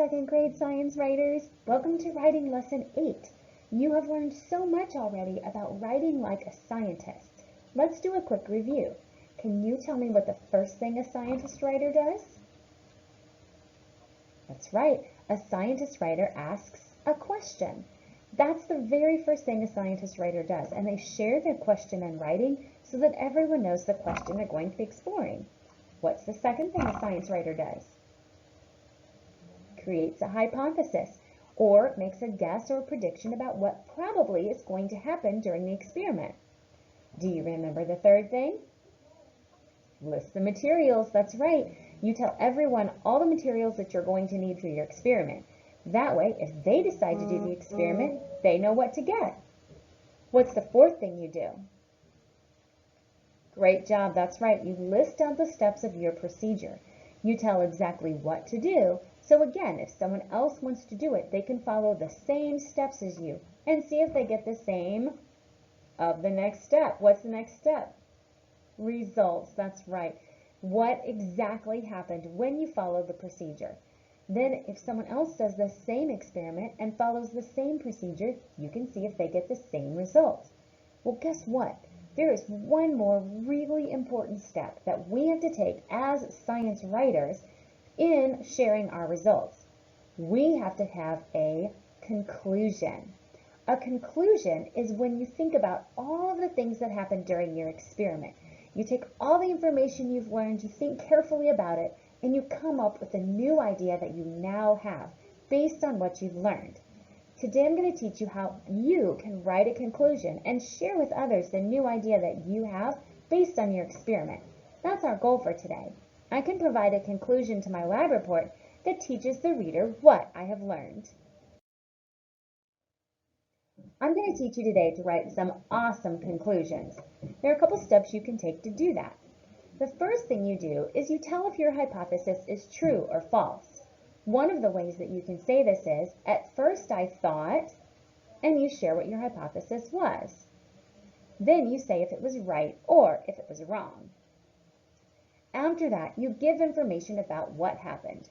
second grade science writers. Welcome to Writing Lesson 8. You have learned so much already about writing like a scientist. Let's do a quick review. Can you tell me what the first thing a scientist writer does? That's right, a scientist writer asks a question. That's the very first thing a scientist writer does, and they share their question in writing so that everyone knows the question they're going to be exploring. What's the second thing a science writer does? Creates a hypothesis, or makes a guess or prediction about what probably is going to happen during the experiment. Do you remember the third thing? List the materials. That's right. You tell everyone all the materials that you're going to need for your experiment. That way, if they decide to do the experiment, they know what to get. What's the fourth thing you do? Great job. That's right. You list out the steps of your procedure. You tell exactly what to do. So again, if someone else wants to do it, they can follow the same steps as you and see if they get the same of the next step. What's the next step? Results. That's right. What exactly happened when you followed the procedure? Then if someone else does the same experiment and follows the same procedure, you can see if they get the same results. Well, guess what? There is one more really important step that we have to take as science writers in sharing our results. We have to have a conclusion. A conclusion is when you think about all of the things that happened during your experiment. You take all the information you've learned, you think carefully about it, and you come up with a new idea that you now have based on what you've learned. Today I'm going to teach you how you can write a conclusion and share with others the new idea that you have based on your experiment. That's our goal for today. I can provide a conclusion to my lab report that teaches the reader what I have learned. I'm going to teach you today to write some awesome conclusions. There are a couple steps you can take to do that. The first thing you do is you tell if your hypothesis is true or false. One of the ways that you can say this is, at first I thought, and you share what your hypothesis was. Then you say if it was right or if it was wrong. After that, you give information about what happened.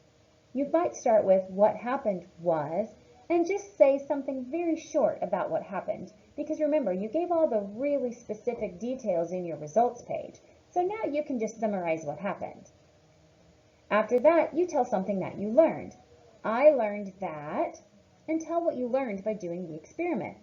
You might start with what happened was, and just say something very short about what happened, because remember, you gave all the really specific details in your results page, so now you can just summarize what happened. After that, you tell something that you learned. I learned that, and tell what you learned by doing the experiment.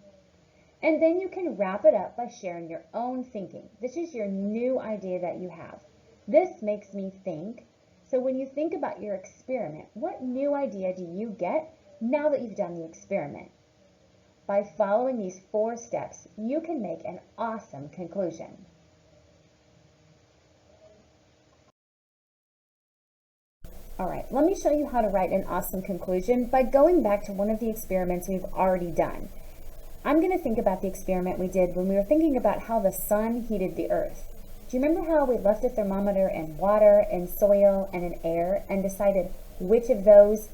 And then you can wrap it up by sharing your own thinking. This is your new idea that you have. This makes me think. So when you think about your experiment, what new idea do you get now that you've done the experiment? By following these 4 steps, you can make an awesome conclusion. All right, let me show you how to write an awesome conclusion by going back to one of the experiments we've already done. I'm going to think about the experiment we did when we were thinking about how the sun heated the earth. Do you remember how we left a thermometer in water, in soil, and in air and decided which of those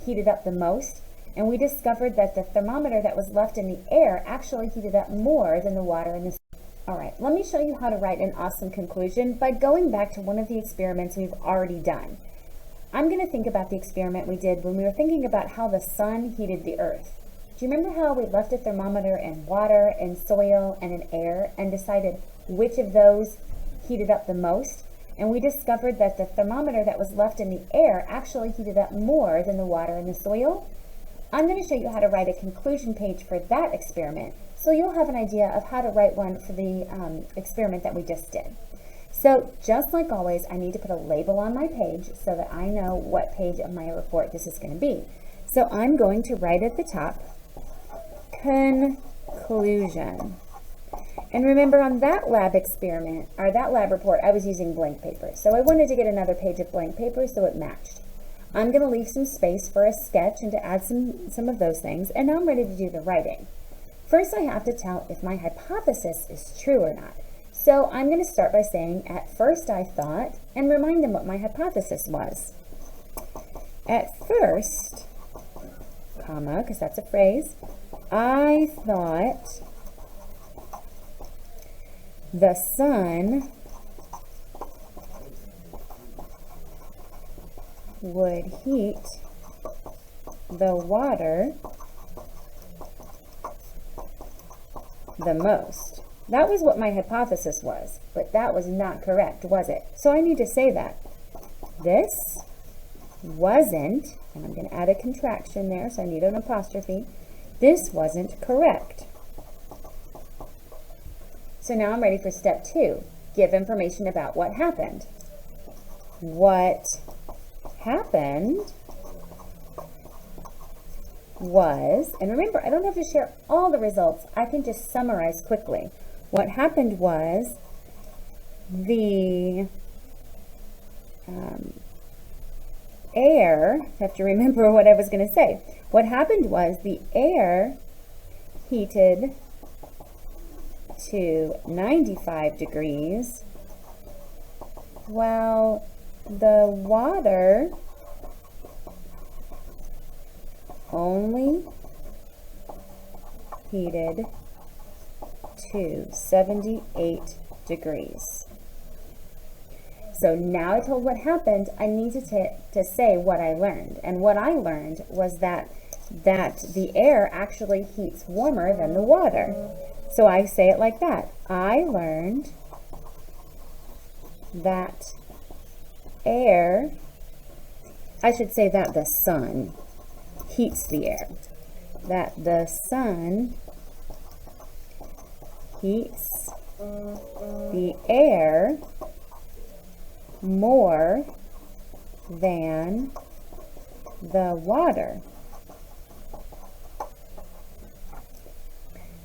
heated up the most? And we discovered that the thermometer that was left in the air actually heated up more than the water in the soil. All right, let me show you how to write an awesome conclusion by going back to one of the experiments we've already done. I'm going to think about the experiment we did when we were thinking about how the sun heated the earth. Do you remember how we left a thermometer in water, in soil, and in air and decided which of those heated up the most? And we discovered that the thermometer that was left in the air actually heated up more than the water in the soil. I'm going to show you how to write a conclusion page for that experiment, so you'll have an idea of how to write one for the experiment that we just did. So just like always, I need to put a label on my page so that I know what page of my report this is going to be. So I'm going to write at the top, conclusion. And remember, on that lab experiment, or that lab report, I was using blank paper. So I wanted to get another page of blank paper so it matched. I'm going to leave some space for a sketch and to add some of those things, and now I'm ready to do the writing. First, I have to tell if my hypothesis is true or not. So I'm going to start by saying, at first I thought, and remind them what my hypothesis was. At first, comma, because that's a phrase, I thought the sun would heat the water the most. That was what my hypothesis was, but that was not correct, was it? So I need to say that. This wasn't, and I'm going to add a contraction there, so I need an apostrophe. This wasn't correct. So now I'm ready for step 2. Give information about what happened. What happened was, and remember, I don't have to share all the results. I can just summarize quickly. What happened was the air, I have to remember what I was going to say. What happened was the air heated to 95 degrees while the water only heated to 78 degrees. So now I told what happened, I need to say what I learned. And what I learned was that the air actually heats warmer than the water. So I say it like that. I learned that air, I should say that the sun heats the air. That the sun heats the air more than the water.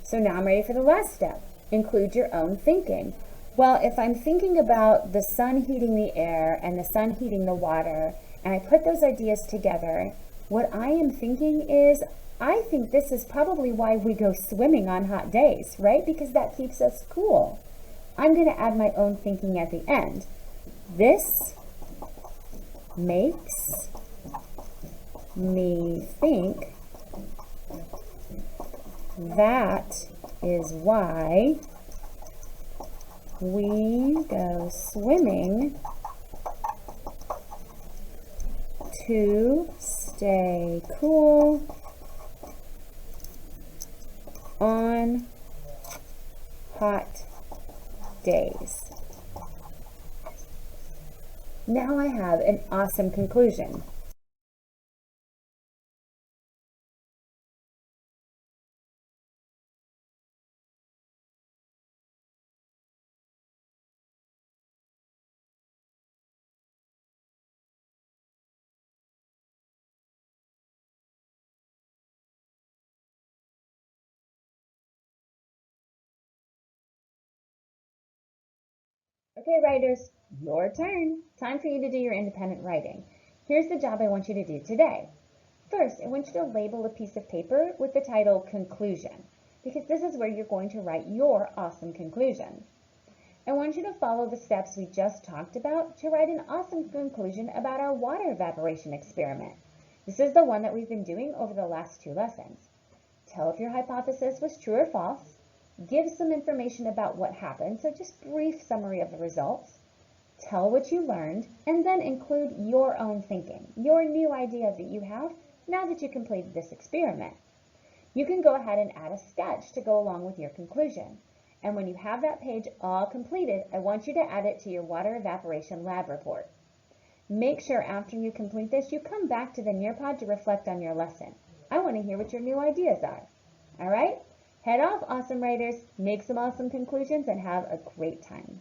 So now I'm ready for the last step. Include your own thinking. Well, if I'm thinking about the sun heating the air and the sun heating the water, and I put those ideas together, what I am thinking is, I think this is probably why we go swimming on hot days, right? Because that keeps us cool. I'm going to add my own thinking at the end. This makes me think that is why we go swimming to stay cool on hot days. Now I have an awesome conclusion. Okay, writers, your turn. Time for you to do your independent writing. Here's the job I want you to do today. First, I want you to label a piece of paper with the title Conclusion, because this is where you're going to write your awesome conclusion. I want you to follow the steps we just talked about to write an awesome conclusion about our water evaporation experiment. This is the one that we've been doing over the last 2 lessons. Tell if your hypothesis was true or false. Give some information about what happened, so just brief summary of the results. Tell what you learned, and then include your own thinking, your new idea that you have now that you completed this experiment. You can go ahead and add a sketch to go along with your conclusion. And when you have that page all completed, I want you to add it to your water evaporation lab report. Make sure after you complete this, you come back to the Nearpod to reflect on your lesson. I want to hear what your new ideas are. All right? Head off, awesome writers. Make some awesome conclusions and have a great time.